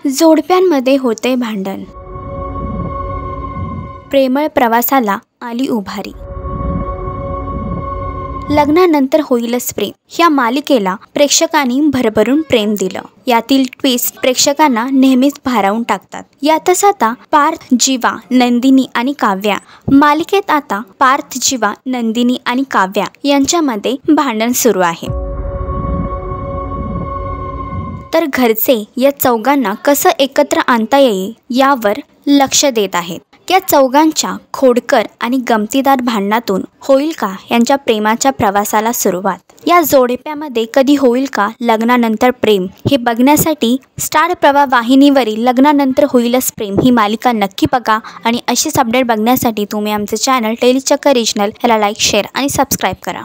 जोडप्यांमध्ये होते भांडण, प्रेमळ प्रवासाला आली उभारी. लग्नानंतर होईलच प्रेम या मालिकेला प्रेक्षकांनी भरभरून प्रेम दिलं. यातील ट्विस्ट प्रेक्षकांना नेहमीच भारावून टाकतात. यातच आता पार्थ, जीवा, नंदिनी आणि काव्या मालिकेत आता पार्थ, जीवा, नंदिनी आणि काव्या यांच्यामध्ये भांडण सुरू आहे. तर घरचे या चौघांना कसं एकत्र आणता येईल यावर लक्ष देत आहेत. या चौघांच्या खोडकर आणि गमतीदार भांडणातून होईल का यांच्या प्रेमाच्या प्रवासाला सुरुवात. या जोडप्यामध्ये कधी होईल का लग्नानंतर प्रेम हे बघण्यासाठी स्टार प्रवाह वाहिनीवरील लग्नानंतर होईलच प्रेम ही मालिका नक्की बघा. आणि अशीच अपडेट बघण्यासाठी तुम्ही आमचे चॅनल टेलीचक्कर रिजनल याला लाईक, शेअर आणि सबस्क्राईब करा.